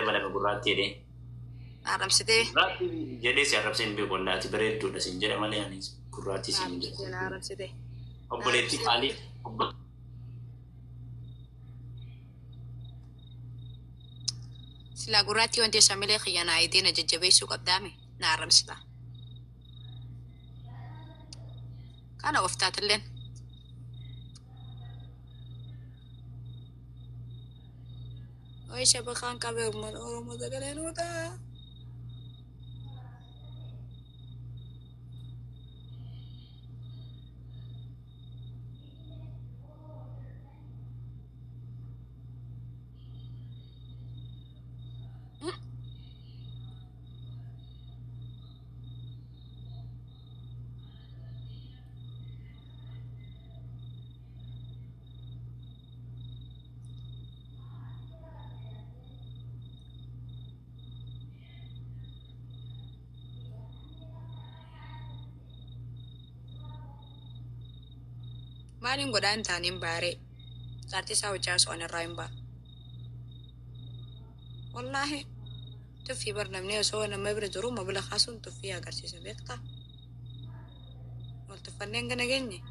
بلا بقراتي دي عرمستي راتي جدي سيارب سين بيقولاتي بريد دودا سين جري مالي يعني قراتي سين جري عرمستي أبليتي خالي سلا قراتي وانتي شاملي خيانا عيدين ججبيسو قدامي نعرمستا كان وفتات اللين ويش بخان كبير من أورو مدقلين ودا مالين قدان تانين باري سارتي ساو جاسو أنا رايمبا والله تفي برنامج سوى أنا ما برد روما بلا خاصون تفيها قرشي سبيكتا والتفنين قنا جني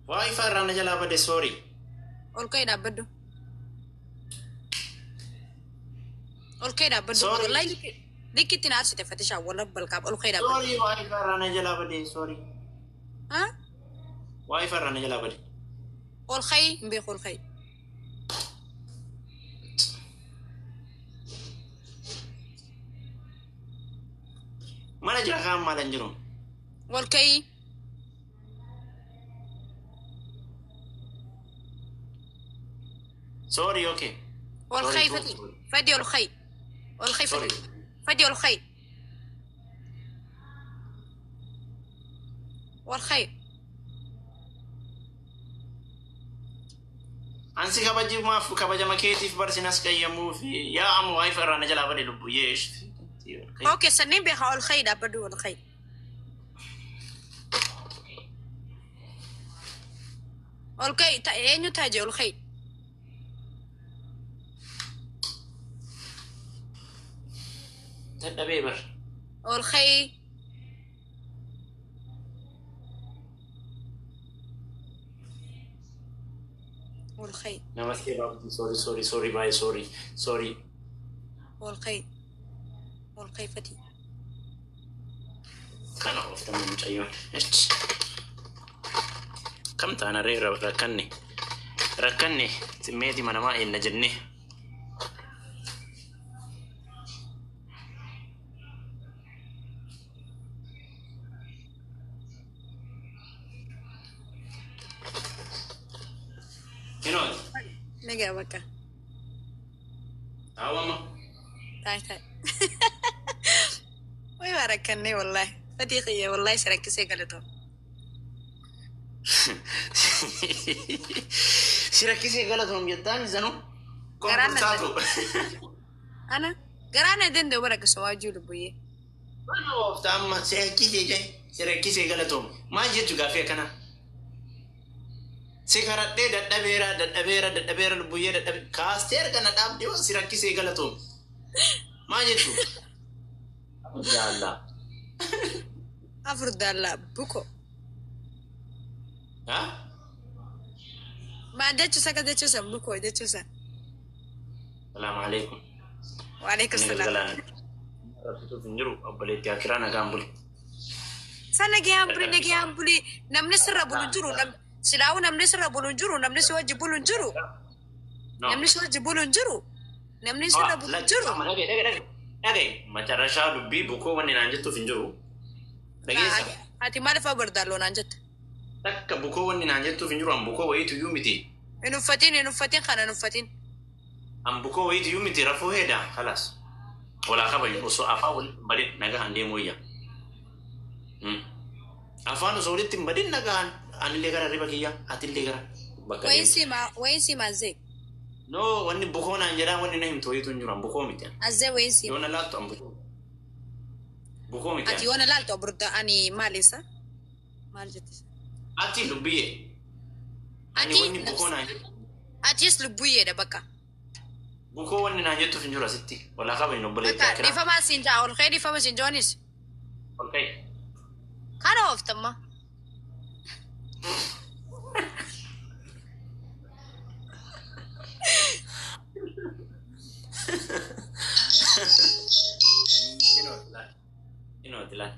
واي فرانا جلا بدي سوري أولكي دابدو أولكي دابدو سوري والله ليكي تنارسي تفتشا ولا بالكاب أولكي دابدو سوري واي فرانا جلا بدي سوري ها واي فرانا جلا بدي أولكي مبيخ أولكي mana jira kan malan jiru أولكي sorry okay أولكي فدي فدي أولكي أولكي فدي فدي أولكي والخير ansi kabaji ma fu kabaja maketi fi barsinas kayamu fi ya amu waay farana jala bade lubu yesh أوكي سنين بيها الخير أبدو الخير أوكي أين تاجي الخير تدا بيبر الخير والخير namaste babu sorry bye sorry والخير والخير فتي kana ofta mun tayon kam ta na rera rakanne timedi manama in najenne نجا بكا awama تاي وي باركني والله فتيقية والله سرك سيقلتو sirakisi galatun yaddan zanu أنا قرانا دين دو برك سواجو لبويه أنا وقت أما sirakisi galatun ma jitu gafe kana sikarat de dadabera lubuye dadab kaster kana dab de sirakisi galatun ma jitu ya Allah أفرد الله بوكو ha ما دتشو سكت دتشو سبوكو دتشو سا السلام عليكم وعليكم السلام رفيتو فنجرو أبليت يا كرانا كامبل Sana gayaan buli namni sirra bulu jiru silaawu namni sirra bulu jiru namni si wajji bulu jiru namni si wajji bulu jiru namni sirra bulu jiru. Dhagaye macarrashaa dubbii bukoo wanni naan jettuuf hin jiru. Dhageessa. Ati maaliif abardaaloo naan jette? Takka bukoo wanni naan jettuuf hin jiru an bukoo wayiitu iyyuu miti. Hin uffatin kana hin uffatin. An bukoo wayiitu iyyuu miti rafuu heeda kalaas. Walaa kabaju osoo afaan walitti hin badin nagahan deemuu iyya. Afaan osoo walitti hin badin nagahan anillee gara riba kiyya atillee gara bakka deemu. Wayin si maazee. No, wanni bukoo naan jedhaa wanni na himtu wayiitu hin jiru an bukoo miti. Azee wayin si. Yoona laattu an bukoo miti. Ati yoona laaltu aburda ani maalisa? Maal jettis? Ati lubbiyye. Ani wanni bukoo naan jedhu. Atis lubbuyyeedha bakka. Bukoo wanni naan jettuuf hin jiru asitti. Walaa kabaju obboleettii Bakka akkiraa. dhiifama siinjaa ol ka'ee dhiifama siinjoonis. Ol ka'e. Kana ooftamma. Inotilan.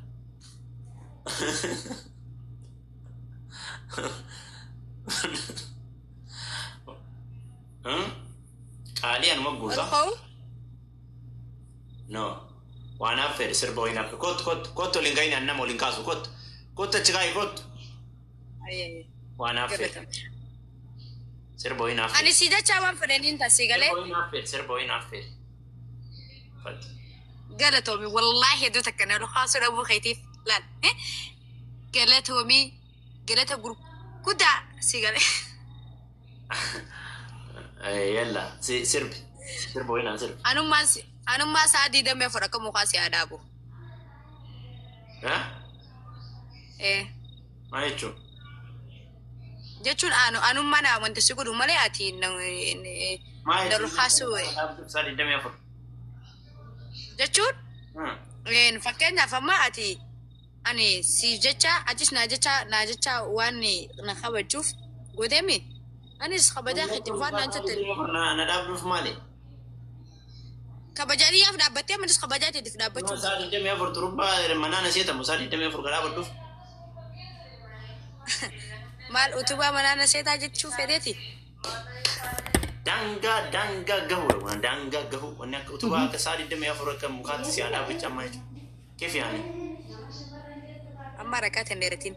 Kalian mau gusa? No. Wana fer serbo ina kot lingaina anna mo linkasu kot chigai kot. Ay. Wana fer. Serbo ina fer. Ani sida chawan fedhenin tasigale. Serbo ina fer. Fat. قالت أمي والله دوتك أنا لو خاصة أبو خيتيف لا قالت أمي قالت أقول كدا سيقال يلا سرب وين سرب أنا ما سادي دم يفرق مقاسي أدابو ها إيه ما يجو جتون أنا ما أنا وأنت سيقولوا ملياتي ما يجو خاصة سادي دم يفرق jechuun fakkeenyaaf amma ati ani si jecha atis na jecha waan na kabajuuf godhemi anis kabajaa keetiif waan naan jette na dhaabduuf maali kabajaaniyaaf dhaabbattee manis kabajaa keetiif dhaabbachuuf saadi demee afur turubbaa manaa na seetamu saadi demee afur gadhaabadhuuf maal utubaa manaa na seetaa jechuu fedheeti danga gahu wanni akka utubaa akka saadi demee afur akka mukaatti si aadaa bicha amma jechuudha keef yaani amma rakkaat hin dheeratin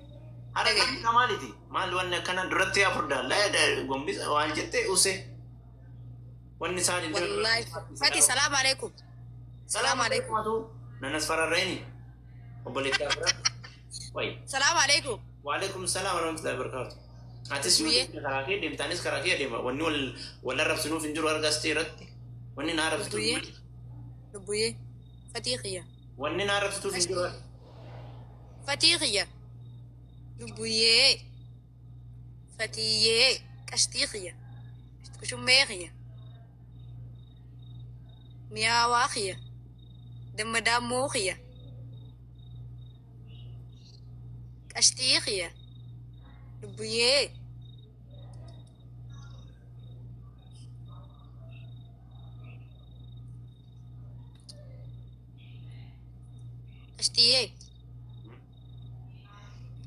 harakaatti kamaaliti maal wanni akkana duratti afur daallaa gombisa waan jettee use wanni saadi wallahi fati salaamu alaikum salaamu alaikum nanas fararreeni obboleettii afra way salaamu alaikum wa alaikum salaam wa rahmatullahi wa barakatuh atis yuuti karaakee deemtaanis karaakee deema wanni wal arrabsinuuf hin jiru argaastee irratti wanni na arrabsitu lubbuyyee fatiiqiyya wanni na arrabsituuf hin jiru fatiiqiyya lubbuyyee fatiiyyee qashtiiqiyya kushummeeqiyya miyaawaaqiya dammadaammooqiya qashtiiqiya lubbuyyee qashtiyyee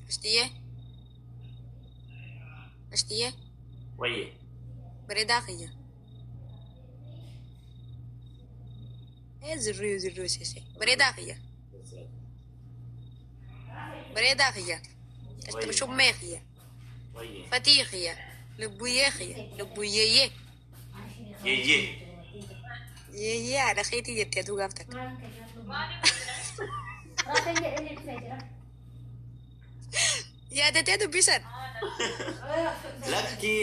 qashtiyyee qashtiyyee waye bareedaaqiya zirriu sese bareedaaqiya bareedaaqiya shummeeqiya fatiiqiya lubbuyeeqiya lubbuyeeyee yeeyee haadha keetii jettee aduu gaaf takka yaadattee dubbisan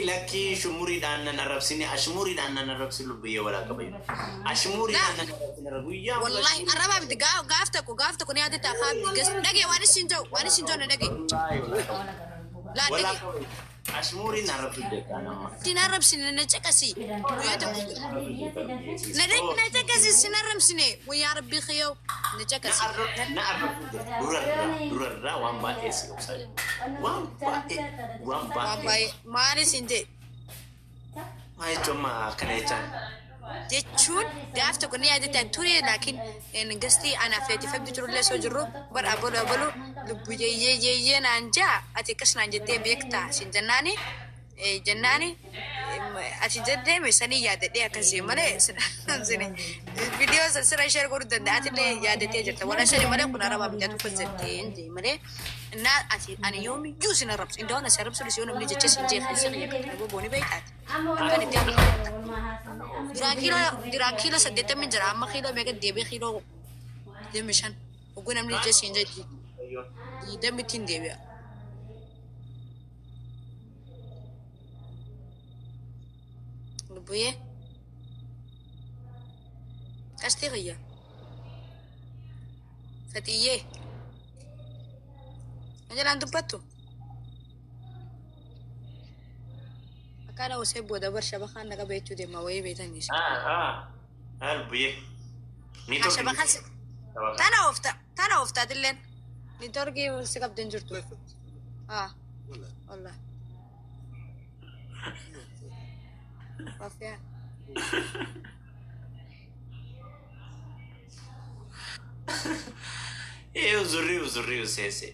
lakki shumuriidhaan nan arrabsine ashmuriidhaan nan arrabsi lubbuyyee walaa qabayu ashmuriidhaan nan arrabsine guyyaa wallahi arrabaa miti gaaf takko ni yaadatta afaan gas dhagee waan isin joo na dhagee laa dhagee ashmuriin arrabsu jeekaa nama tin arrabsine na caqasi guyyaa takko na caqasi sin arrabsine wayyaa rabbii khiyoo na caqasi na arrabsu durarraa waan baay'ee si obsale waan baay'ee maalis hin ta'e maa jechuun akkana jechaan jechuun gaaf tokko ni yaadataan ture laakiin gastii anaaf itti fabdi turullee soo jirru bar abaluu lubbu yeeyyee naan jaa ati akkas naan jettee beektaa sin jennaani ati jeddeeme sanii yaadadhee akkasii malee viidiyoo sira ishee godhuu danda'atillee yaadattee jirta wala shanii malee kun araba mijatu fazzatee malee እና ani yoomiyyuu sin arrabsu indahoon asi arrabsu lisiyoo namni jecha sin jeeqan sin eeggatu bobooni beektaati kan itti diraan kiiloo 80 jira amma kiiloo meeqa deebi'ee kiiloo 25 oguu namni jecha sin jeeqi diidamittiin deebi'a. Lubbuyyee qastii qiyya fatiyyee jalan dubbattu akkana usee booda shabakaan naga beechuu deema wayii beetanis Lubbuyyee shabakaan tana oftaatilleen ni torgii si qabden jirtu wallah wafyaa uzurri sese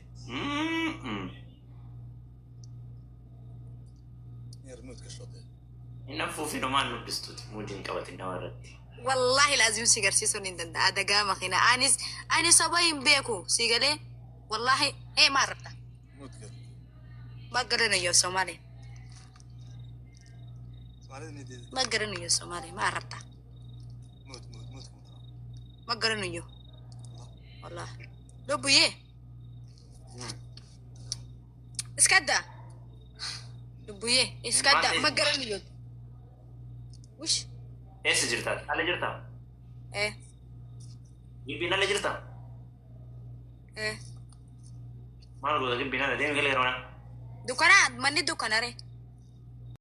inafu fi nomaan nuddistuuti muudiin qabatin namarratti wallahi laazim si garsiisuun hin danda'a dagaa makina anis saba hin beeku si galee wallahi maa rabta maggaranayo Somali maggaranayo Somali maa rabta maggaranayo والله لبويه اسكدا لبويه اسكدا ما قرنيو وش ايش جرتها على جرتها ايه يبينا على جرتها ايه ما نقول يبينا على دين غير رونا دكانات مني دكانة ري